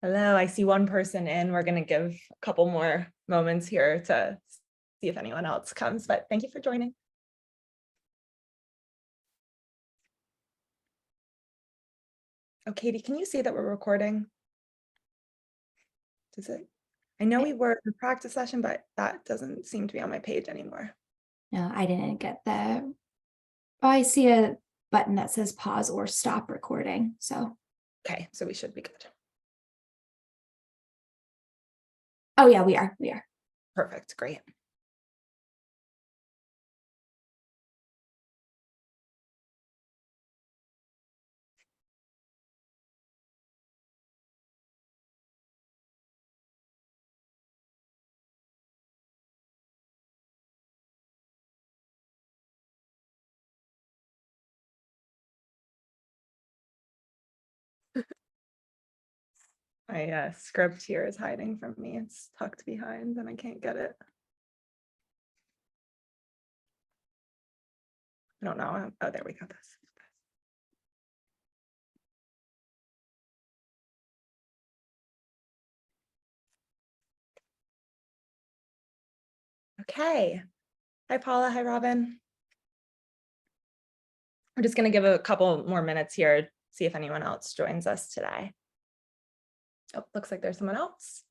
Hello, I see one person in. We're going to give a couple more moments here to see if anyone else comes, but thank you for joining. Oh, Katie, can you see that we're recording? Does it? I know we were in practice session, but that doesn't seem to be on my page anymore. No, I didn't get the, I see a button that says pause or stop recording. So, Okay, so we should be good. oh yeah, we are. Perfect, great. My script here is hiding from me. It's tucked behind and I can't get it. I don't know. Oh, there we go. Okay. Hi, Paula. Hi, Robin. We're just going to give a couple more minutes here, see if anyone else joins us today. Oh, looks like there's someone else.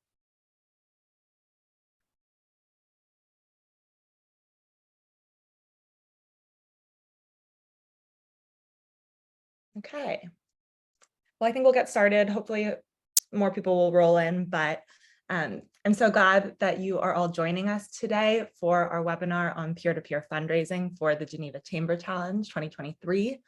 Okay. Well, I think we'll get started. Hopefully more people will roll in, but I'm so glad that you are all joining us today for our webinar on peer-to-peer fundraising for the Geneva Chamber Challenge 2023.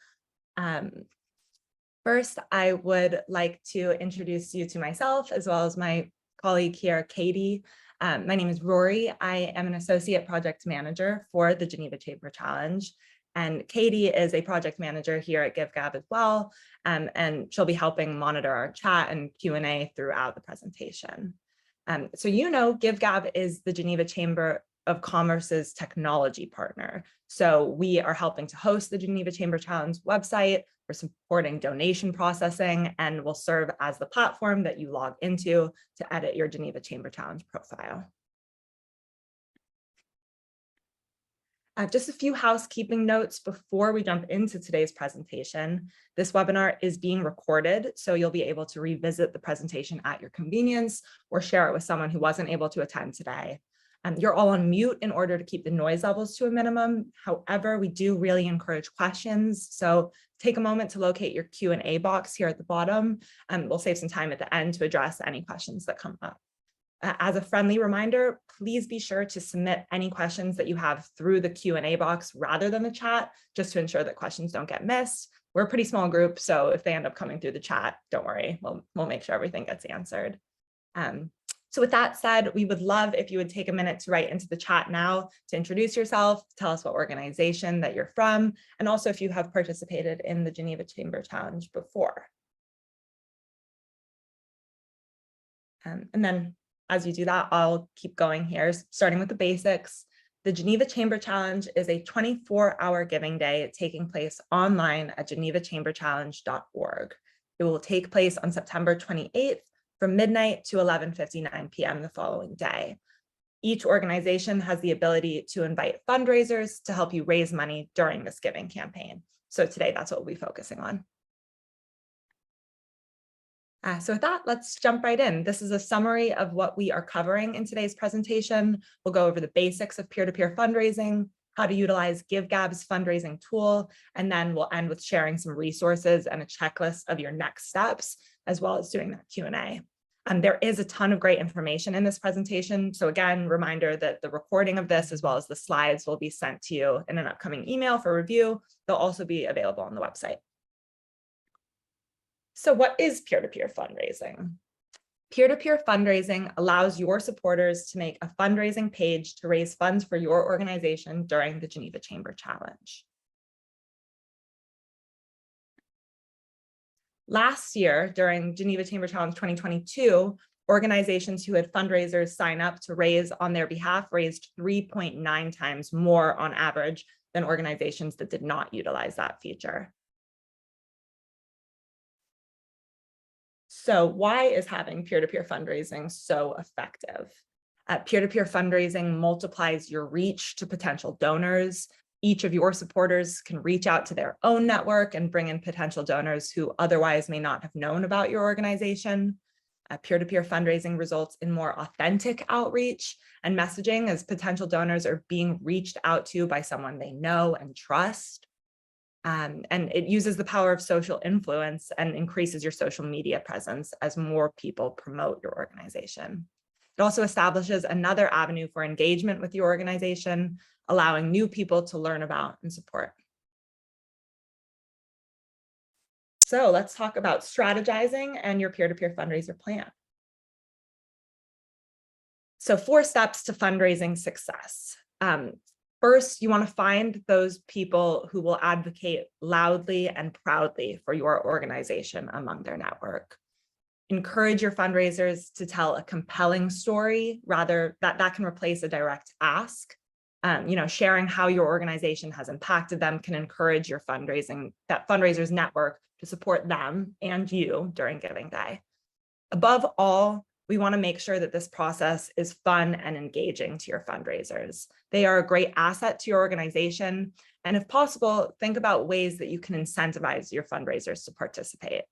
First, I would like to introduce you to myself as well as my colleague here, Katie. My name is Rory. I am an associate project manager for the Geneva Chamber Challenge. And Katie is a project manager here at GiveGab as well. And she'll be helping monitor our chat and Q&A throughout the presentation. So GiveGab is the Geneva Chamber of Commerce's technology partner. So we are helping to host the Geneva Chamber Challenge website. We're supporting donation processing and will serve as the platform that you log into to edit your Geneva Chamber Challenge profile. Just a few housekeeping notes before we jump into today's presentation. This webinar is being recorded, so you'll be able to revisit the presentation at your convenience or share it with someone who wasn't able to attend today. You're all on mute in order to keep the noise levels to a minimum. However, we do really encourage questions, so take a moment to locate your Q&A box here at the bottom, and we'll save some time at the end to address any questions that come up. As a friendly reminder, please be sure to submit any questions that you have through the Q&A box rather than the chat, just to ensure that questions don't get missed. We're a pretty small group, so if they end up coming through the chat, don't worry, we'll make sure everything gets answered. So with that said, we would love if you would take a minute to write into the chat now to introduce yourself, tell us what organization that you're from, and also if you have participated in the Geneva Chamber Challenge before. And then as you do that, I'll keep going here, starting with the basics. The Geneva Chamber Challenge is a 24-hour giving day taking place online at genevachamberchallenge.org. It will take place on September 28th from midnight to 11:59 p.m. the following day. Each organization has the ability to invite fundraisers to help you raise money during this giving campaign. So today, that's what we'll be focusing on. So with that, let's jump right in. This is a summary of what we are covering in today's presentation. We'll go over the basics of peer-to-peer fundraising, how to utilize GiveGab's fundraising tool, and then we'll end with sharing some resources and a checklist of your next steps, as well as doing that Q&A. There is a ton of great information in this presentation. So again, reminder that the recording of this, as well as the slides, will be sent to you in an upcoming email for review. They'll also be available on the website. So what is peer-to-peer fundraising? Peer-to-peer fundraising allows your supporters to make a fundraising page to raise funds for your organization during the Geneva Chamber Challenge. Last year, during Geneva Chamber Challenge 2022, organizations who had fundraisers sign up to raise on their behalf raised 3.9 times more on average than organizations that did not utilize that feature. So why is having peer-to-peer fundraising so effective? Peer-to-peer fundraising multiplies your reach to potential donors. Each of your supporters can reach out to their own network and bring in potential donors who otherwise may not have known about your organization. Peer-to-peer fundraising results in more authentic outreach and messaging as potential donors are being reached out to by someone they know and trust. And it uses the power of social influence and increases your social media presence as more people promote your organization. It also establishes another avenue for engagement with your organization, allowing new people to learn about and support. So let's talk about strategizing and your peer-to-peer fundraiser plan. So 4 steps to fundraising success. First, you want to find those people who will advocate loudly and proudly for your organization among their network. Encourage your fundraisers to tell a compelling story, rather that can replace a direct ask. Sharing how your organization has impacted them can encourage your fundraisers network to support them and you during Giving Day. Above all, we want to make sure that this process is fun and engaging to your fundraisers. They are a great asset to your organization. And if possible, think about ways that you can incentivize your fundraisers to participate.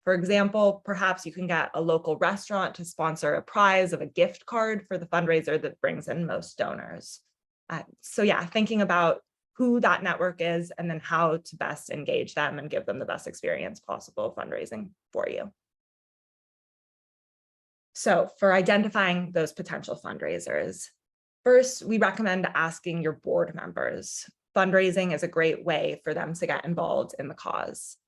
For example, perhaps you can get a local restaurant to sponsor a prize of a gift card for the fundraiser that brings in most donors. Thinking about who that network is and then how to best engage them and give them the best experience possible fundraising for you. So for identifying those potential fundraisers, first, we recommend asking your board members. Fundraising is a great way for them to get involved in the cause.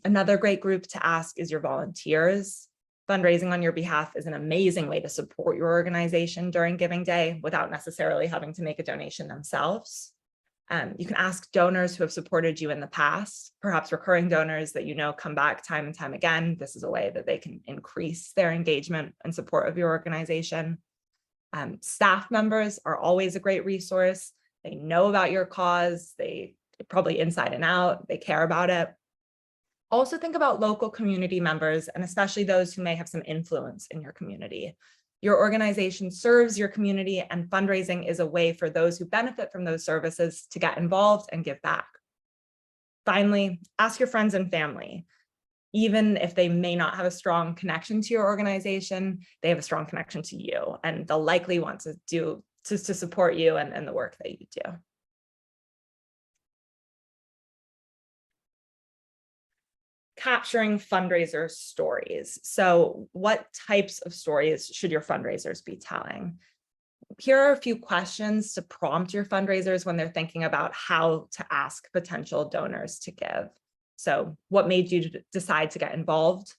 Another great group to ask is your volunteers. Fundraising on your behalf is an amazing way to support your organization during Giving Day without necessarily having to make a donation themselves. You can ask donors who have supported you in the past, perhaps recurring donors that you know come back time and time again. This is a way that they can increase their engagement and support of your organization. Staff members are always a great resource. They know about your cause. They probably inside and out. They care about it. Also think about local community members, and especially those who may have some influence in your community. Your organization serves your community, and fundraising is a way for those who benefit from those services to get involved and give back. Finally, ask your friends and family. Even if they may not have a strong connection to your organization, they have a strong connection to you, and they'll likely want to support you and the work that you do. Capturing fundraiser stories. So what types of stories should your fundraisers be telling? Here are a few questions to prompt your fundraisers when they're thinking about how to ask potential donors to give. So what made you decide to get involved?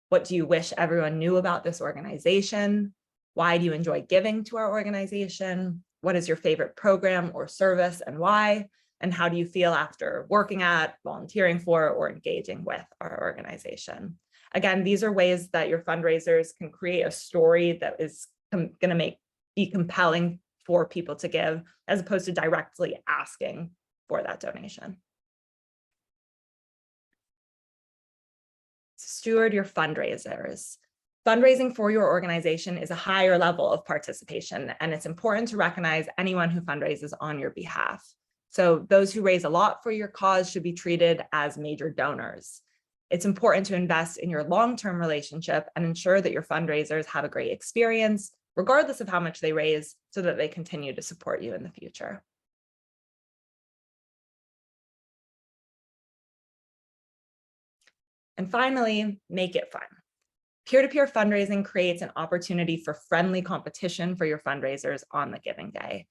What do you wish everyone knew about this organization? Why do you enjoy giving to our organization? What is your favorite program or service and why? And how do you feel after working at, volunteering for, or engaging with our organization? Again, these are ways that your fundraisers can create a story that is going to be compelling for people to give, as opposed to directly asking for that donation. Steward your fundraisers. Fundraising for your organization is a higher level of participation, and it's important to recognize anyone who fundraises on your behalf. So those who raise a lot for your cause should be treated as major donors. It's important to invest in your long-term relationship and ensure that your fundraisers have a great experience, regardless of how much they raise, so that they continue to support you in the future. And finally, make it fun. Peer-to-peer fundraising creates an opportunity for friendly competition for your fundraisers on the Giving Day.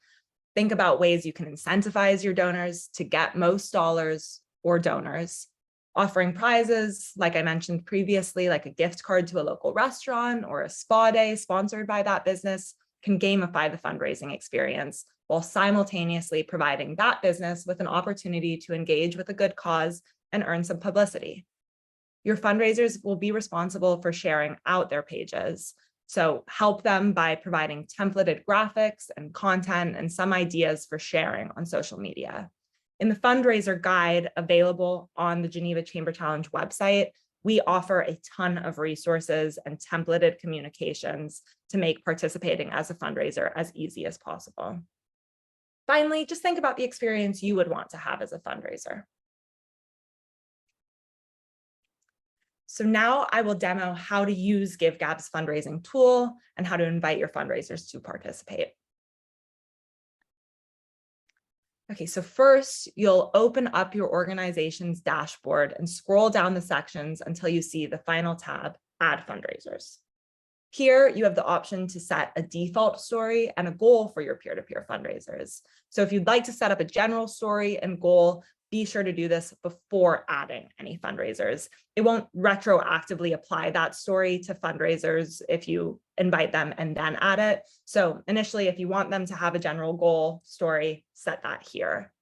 Think about ways you can incentivize your donors to get most dollars or donors. Offering prizes, like I mentioned previously, like a gift card to a local restaurant or a spa day sponsored by that business, can gamify the fundraising experience while simultaneously providing that business with an opportunity to engage with a good cause and earn some publicity. Your fundraisers will be responsible for sharing out their pages. So help them by providing templated graphics and content and some ideas for sharing on social media. In the fundraiser guide available on the Geneva Chamber Challenge website, we offer a ton of resources and templated communications to make participating as a fundraiser as easy as possible. Finally, just think about the experience you would want to have as a fundraiser. So now I will demo how to use GiveGab's fundraising tool and how to invite your fundraisers to participate. Okay, so first you'll open up your organization's dashboard and scroll down the sections until you see the final tab, Add Fundraisers. Here you have the option to set a default story and a goal for your peer-to-peer fundraisers. So if you'd like to set up a general story and goal, be sure to do this before adding any fundraisers. It won't retroactively apply that story to fundraisers if you invite them and then add it. So initially, if you want them to have a general goal story, set that here.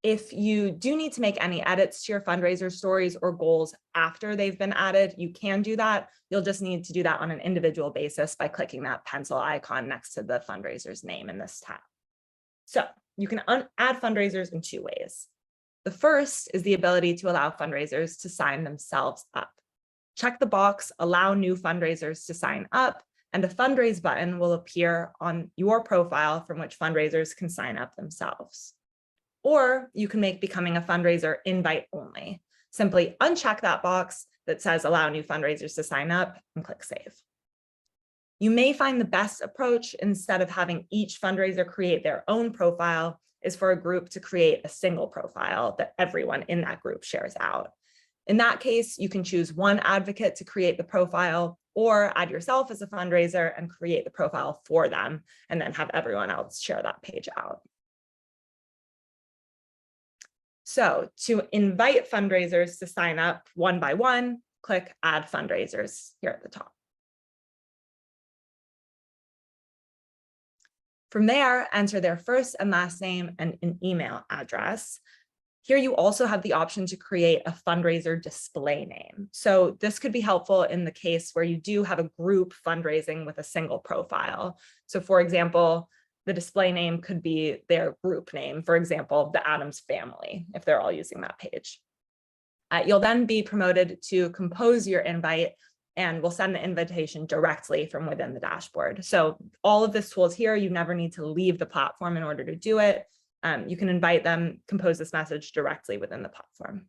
If you do need to make any edits to your fundraiser stories or goals after they've been added, you can do that. You'll just need to do that on an individual basis by clicking that pencil icon next to the fundraiser's name in this tab. So you can add fundraisers in two ways. The first is the ability to allow fundraisers to sign themselves up. Check the box, allow new fundraisers to sign up, and a fundraise button will appear on your profile from which fundraisers can sign up themselves. Or you can make becoming a fundraiser invite only. Simply uncheck that box that says allow new fundraisers to sign up and click save. You may find the best approach, instead of having each fundraiser create their own profile, is for a group to create a single profile that everyone in that group shares out. In that case, you can choose one advocate to create the profile, or add yourself as a fundraiser and create the profile for them, and then have everyone else share that page out. So to invite fundraisers to sign up one by one, click Add Fundraisers here at the top. From there, enter their first and last name and an email address. Here you also have the option to create a fundraiser display name. So this could be helpful in the case where you do have a group fundraising with a single profile. So for example, the display name could be their group name, for example, the Adams family, if they're all using that page. You'll then be promoted to compose your invite, and we'll send the invitation directly from within the dashboard. So all of this tools here, you never need to leave the platform in order to do it. You can invite them, compose this message directly within the platform.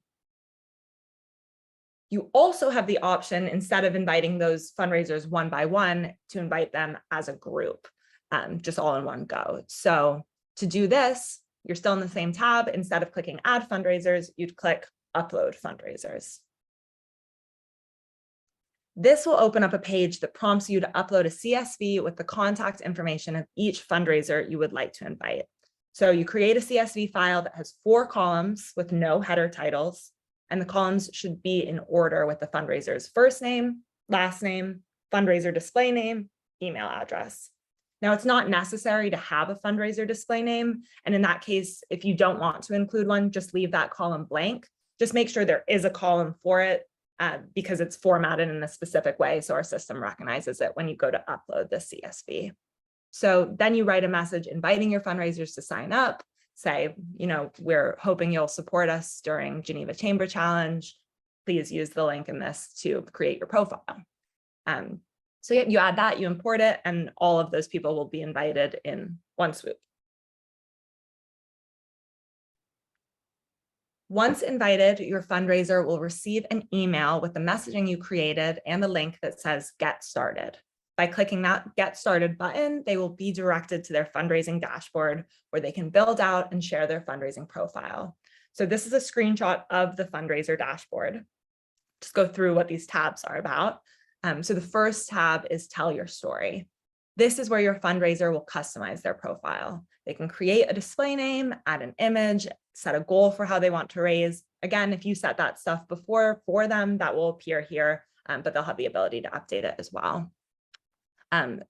You also have the option, instead of inviting those fundraisers one by one, to invite them as a group, just all in one go. So to do this, you're still in the same tab. Instead of clicking Add Fundraisers, you'd click Upload Fundraisers. This will open up a page that prompts you to upload a CSV with the contact information of each fundraiser you would like to invite. So you create a CSV file that has 4 columns with no header titles, and the columns should be in order with the fundraiser's first name, last name, fundraiser display name, email address. Now, it's not necessary to have a fundraiser display name, and in that case, if you don't want to include one, just leave that column blank. Just make sure there is a column for it, because it's formatted in a specific way, so our system recognizes it when you go to upload the CSV. So then you write a message inviting your fundraisers to sign up, say, we're hoping you'll support us during Geneva Chamber Challenge. Please use the link in this to create your profile. So yeah, you add that, you import it, and all of those people will be invited in one swoop. Once invited, your fundraiser will receive an email with the messaging you created and the link that says Get Started. By clicking that Get Started button, they will be directed to their fundraising dashboard, where they can build out and share their fundraising profile. So this is a screenshot of the fundraiser dashboard. Just go through what these tabs are about. So the first tab is Tell Your Story. This is where your fundraiser will customize their profile. They can create a display name, add an image, set a goal for how they want to raise. Again, if you set that stuff before for them, that will appear here, but they'll have the ability to update it as well.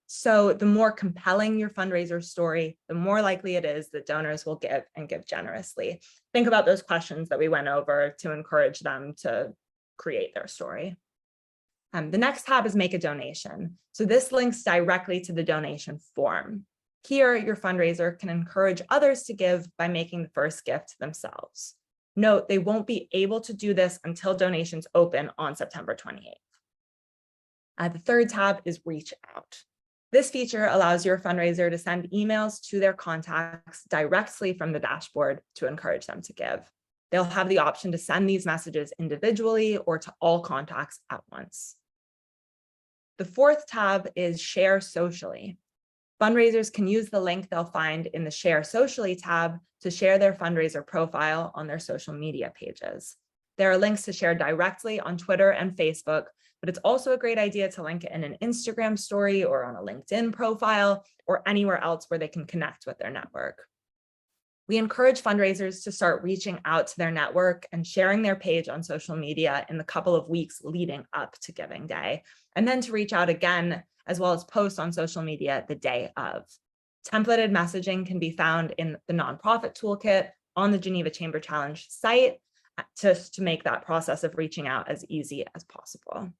So the more compelling your fundraiser story, the more likely it is that donors will give, and give generously. Think about those questions that we went over to encourage them to create their story. The next tab is Make a Donation. So this links directly to the donation form. Here, your fundraiser can encourage others to give by making the first gift themselves. Note, they won't be able to do this until donations open on September 28th. The third tab is Reach Out. This feature allows your fundraiser to send emails to their contacts directly from the dashboard to encourage them to give. They'll have the option to send these messages individually or to all contacts at once. The fourth tab is Share Socially. Fundraisers can use the link they'll find in the Share Socially tab to share their fundraiser profile on their social media pages. There are links to share directly on Twitter and Facebook, but it's also a great idea to link it in an Instagram story or on a LinkedIn profile or anywhere else where they can connect with their network. We encourage fundraisers to start reaching out to their network and sharing their page on social media in the couple of weeks leading up to Giving Day, and then to reach out again, as well as post on social media the day of. Templated messaging can be found in the nonprofit toolkit on the Geneva Chamber Challenge site, just to make that process of reaching out as easy as possible.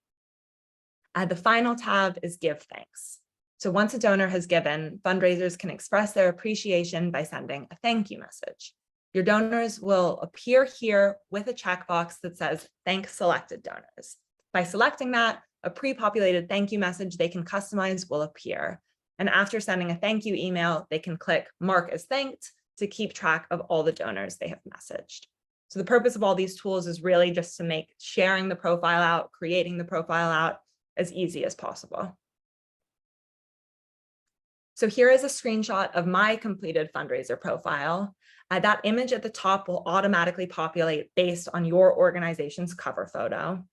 The final tab is Give Thanks. So once a donor has given, fundraisers can express their appreciation by sending a thank you message. Your donors will appear here with a checkbox that says, "Thank selected donors." By selecting that, a pre-populated thank you message they can customize will appear. And after sending a thank you email, they can click Mark as Thanked to keep track of all the donors they have messaged. So the purpose of all these tools is really just to make sharing the profile out, creating the profile out as easy as possible. So here is a screenshot of my completed fundraiser profile. That image at the top will automatically populate based on your organization's cover photo.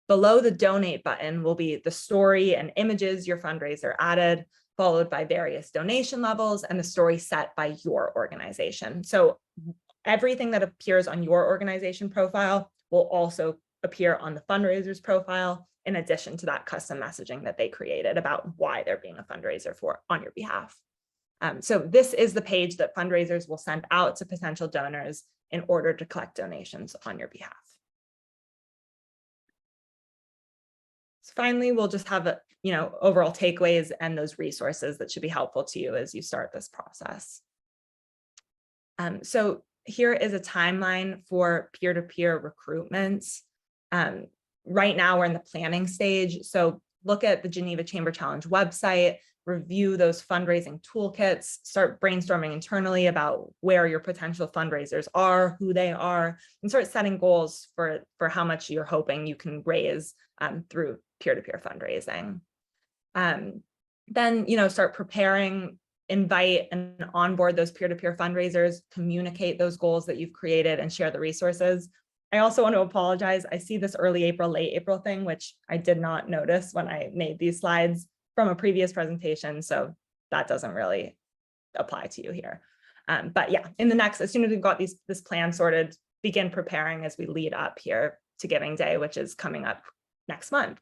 Below the donate button will be the story and images your fundraiser added, followed by various donation levels and the story set by your organization. So everything that appears on your organization profile will also appear on the fundraiser's profile, in addition to that custom messaging that they created about why they're being a fundraiser for on your behalf. So this is the page that fundraisers will send out to potential donors in order to collect donations on your behalf. So finally, we'll just have overall takeaways and those resources that should be helpful to you as you start this process. So here is a timeline for peer-to-peer recruitment. Right now we're in the planning stage. So look at the Geneva Chamber Challenge website, review those fundraising toolkits, start brainstorming internally about where your potential fundraisers are, who they are, and start setting goals for how much you're hoping you can raise through peer-to-peer fundraising. Then, start preparing, invite and onboard those peer-to-peer fundraisers, communicate those goals that you've created and share the resources. I also want to apologize. I see this early April, late April thing, which I did not notice when I made these slides from a previous presentation. So that doesn't really apply to you here. But yeah, as soon as we've got this plan sorted, begin preparing as we lead up here to Giving Day, which is coming up next month.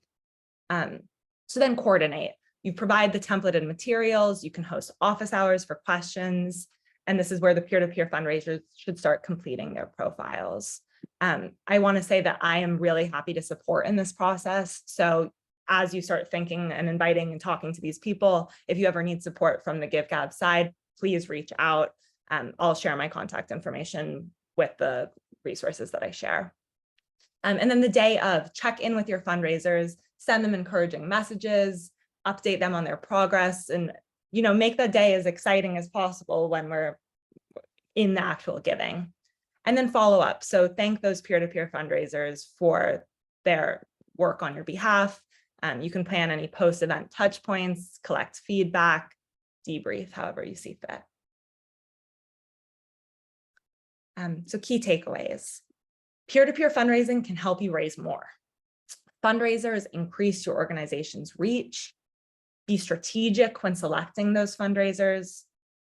So then coordinate. You provide the templated materials, you can host office hours for questions, and this is where the peer-to-peer fundraisers should start completing their profiles. I want to say that I am really happy to support in this process. So as you start thinking and inviting and talking to these people, if you ever need support from the GiveGab side, please reach out. I'll share my contact information with the resources that I share. And then the day of, check in with your fundraisers, send them encouraging messages, update them on their progress, and make the day as exciting as possible when we're in the actual giving. And then follow up. So thank those peer-to-peer fundraisers for their work on your behalf. You can plan any post-event touch points, collect feedback, debrief, however you see fit. So key takeaways. Peer-to-peer fundraising can help you raise more. Fundraisers increase your organization's reach. Be strategic when selecting those fundraisers.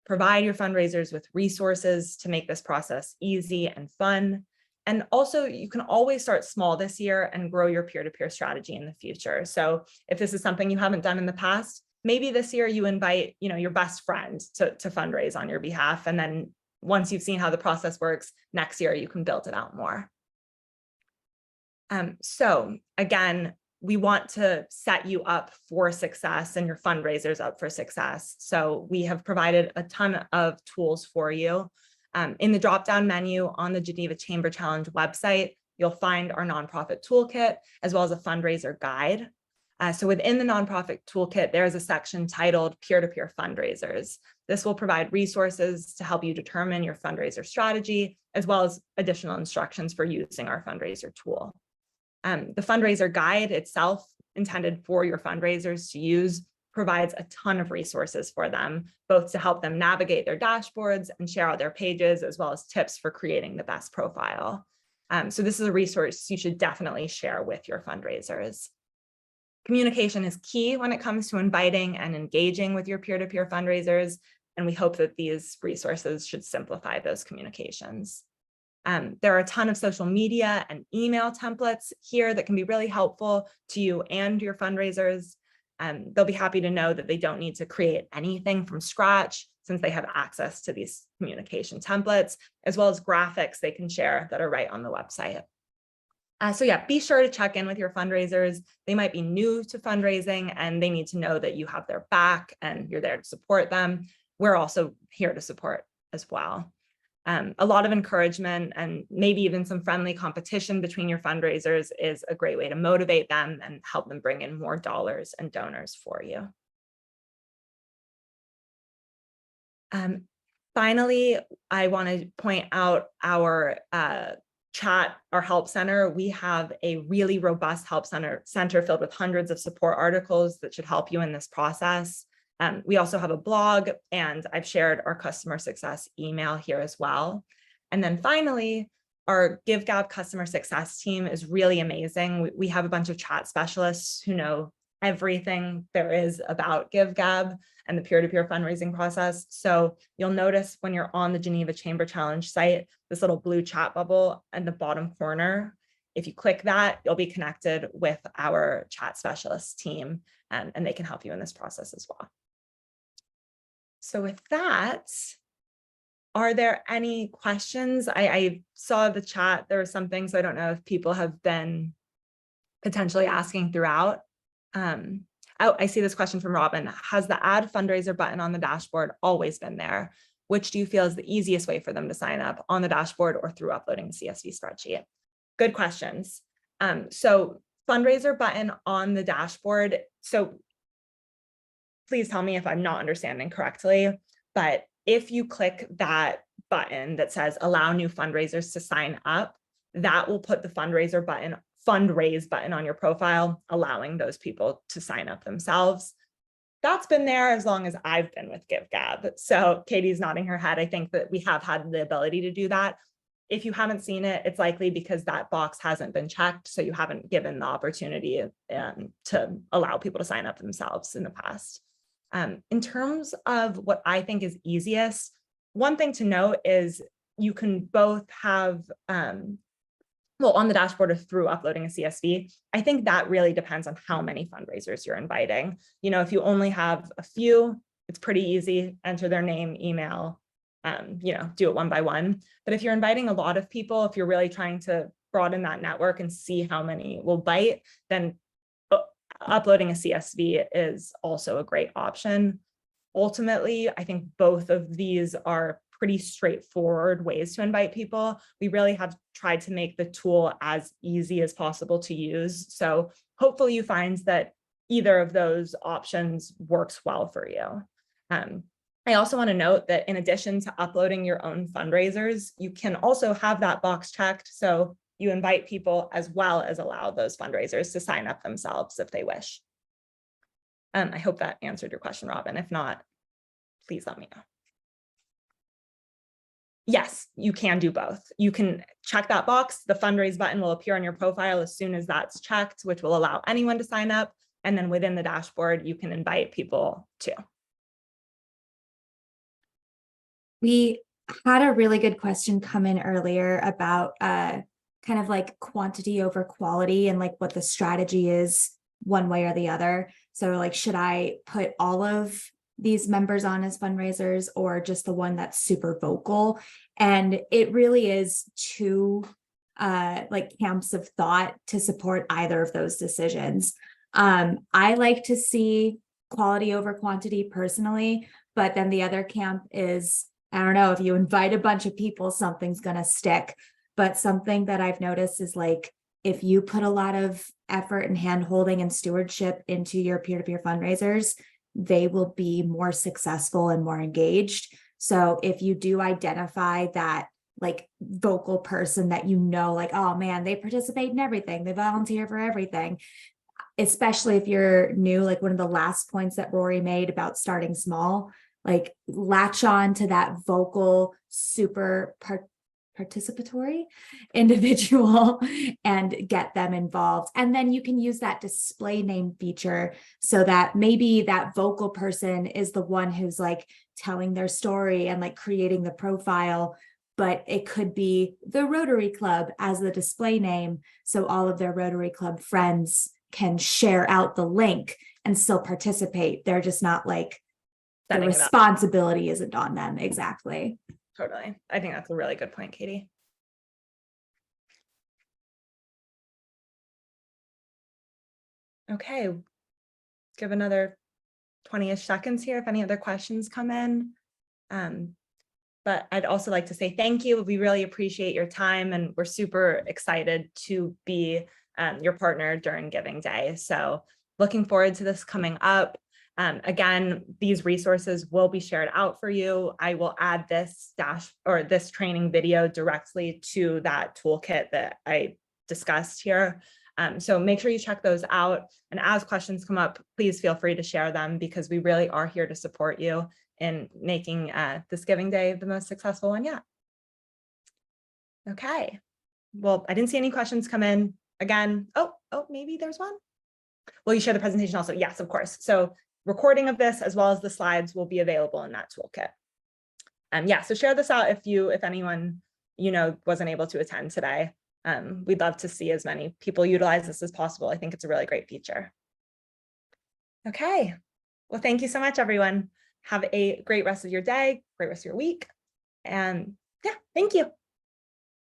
Provide your fundraisers with resources to make this process easy and fun. And also, you can always start small this year and grow your peer-to-peer strategy in the future. So if this is something you haven't done in the past, maybe this year you invite your best friend to fundraise on your behalf. And then once you've seen how the process works, next year you can build it out more. So again, we want to set you up for success and your fundraisers up for success. So we have provided a ton of tools for you. In the drop-down menu on the Geneva Chamber Challenge website, you'll find our nonprofit toolkit, as well as a fundraiser guide. So within the nonprofit toolkit, there is a section titled Peer-to-Peer Fundraisers. This will provide resources to help you determine your fundraiser strategy, as well as additional instructions for using our fundraiser tool. The fundraiser guide itself, intended for your fundraisers to use, provides a ton of resources for them, both to help them navigate their dashboards and share out their pages, as well as tips for creating the best profile. So this is a resource you should definitely share with your fundraisers. Communication is key when it comes to inviting and engaging with your peer-to-peer fundraisers, and we hope that these resources should simplify those communications. There are a ton of social media and email templates here that can be really helpful to you and your fundraisers. They'll be happy to know that they don't need to create anything from scratch, since they have access to these communication templates, as well as graphics they can share that are right on the website. So yeah, be sure to check in with your fundraisers. They might be new to fundraising and they need to know that you have their back and you're there to support them. We're also here to support as well. A lot of encouragement and maybe even some friendly competition between your fundraisers is a great way to motivate them and help them bring in more dollars and donors for you. Finally, I want to point out our chat, our help center. We have a really robust help center filled with hundreds of support articles that should help you in this process. We also have a blog, and I've shared our customer success email here as well. And then finally, our GiveGab customer success team is really amazing. We have a bunch of chat specialists who know everything there is about GiveGab and the peer-to-peer fundraising process. So you'll notice when you're on the Geneva Chamber Challenge site, this little blue chat bubble in the bottom corner. If you click that, you'll be connected with our chat specialist team, and they can help you in this process as well. So with that, are there any questions? I saw the chat, there were some things, I don't know if people have been potentially asking throughout. Oh, I see this question from Robin. Has the add fundraiser button on the dashboard always been there? Which do you feel is the easiest way for them to sign up, on the dashboard or through uploading a CSV spreadsheet? Good questions. So fundraiser button on the dashboard. So please tell me if I'm not understanding correctly, but if you click that button that says allow new fundraisers to sign up, that will put the fundraise button on your profile, allowing those people to sign up themselves. That's been there as long as I've been with GiveGab. So Katie's nodding her head. I think that we have had the ability to do that. If you haven't seen it, it's likely because that box hasn't been checked. So you haven't given the opportunity to allow people to sign up themselves in the past. In terms of what I think is easiest, one thing to note is you can both have, well, on the dashboard or through uploading a CSV. I think that really depends on how many fundraisers you're inviting. You know, if you only have a few, it's pretty easy, enter their name, email, you know, do it one by one. But if you're inviting a lot of people, if you're really trying to broaden that network and see how many will bite, then uploading a CSV is also a great option. Ultimately, I think both of these are pretty straightforward ways to invite people. We really have tried to make the tool as easy as possible to use. So hopefully you find that either of those options works well for you. I also want to note that in addition to uploading your own fundraisers, you can also have that box checked. So you invite people as well as allow those fundraisers to sign up themselves if they wish. I hope that answered your question, Robin. If not, please let me know. Yes, you can do both. You can check that box. The fundraise button will appear on your profile as soon as that's checked, which will allow anyone to sign up. And then within the dashboard, you can invite people too. We had a really good question come in earlier about kind of like quantity over quality and like what the strategy is one way or the other. So like, should I put all of these members on as fundraisers or just the one that's super vocal? And it really is two like camps of thought to support either of those decisions. I like to see quality over quantity personally, but then the other camp is I don't know, if you invite a bunch of people, something's going to stick. But something that I've noticed is like, if you put a lot of effort and hand holding and stewardship into your peer-to-peer fundraisers, they will be more successful and more engaged. So if you do identify that like vocal person that, like, oh man, they participate in everything, they volunteer for everything, especially if you're new, like one of the last points that Rory made about starting small, like latch on to that vocal, super participatory individual and get them involved. And then you can use that display name feature so that maybe that vocal person is the one who's like telling their story and like creating the profile, but it could be the Rotary Club as the display name. So all of their Rotary Club friends can share out the link and still participate. They're just not like, the responsibility isn't on them. Exactly. Totally. I think that's a really good point, Katie. Okay. Give another 20-ish seconds here if any other questions come in. But I'd also like to say thank you. We really appreciate your time, and we're super excited to be your partner during Giving Day. So looking forward to this coming up. Again, these resources will be shared out for you. I will add this this training video directly to that toolkit that I discussed here. So make sure you check those out. And as questions come up, please feel free to share them, because we really are here to support you in making this Giving Day the most successful one yet. Okay. Well, I didn't see any questions come in. Again, oh, maybe there's one. Will you share the presentation also? Yes, of course. So recording of this as well as the slides will be available in that toolkit. Yeah, so share this out if anyone wasn't able to attend today. We'd love to see as many people utilize this as possible. I think it's a really great feature. Okay, well, thank you so much, everyone. Have a great rest of your day, great rest of your week. And yeah, thank you.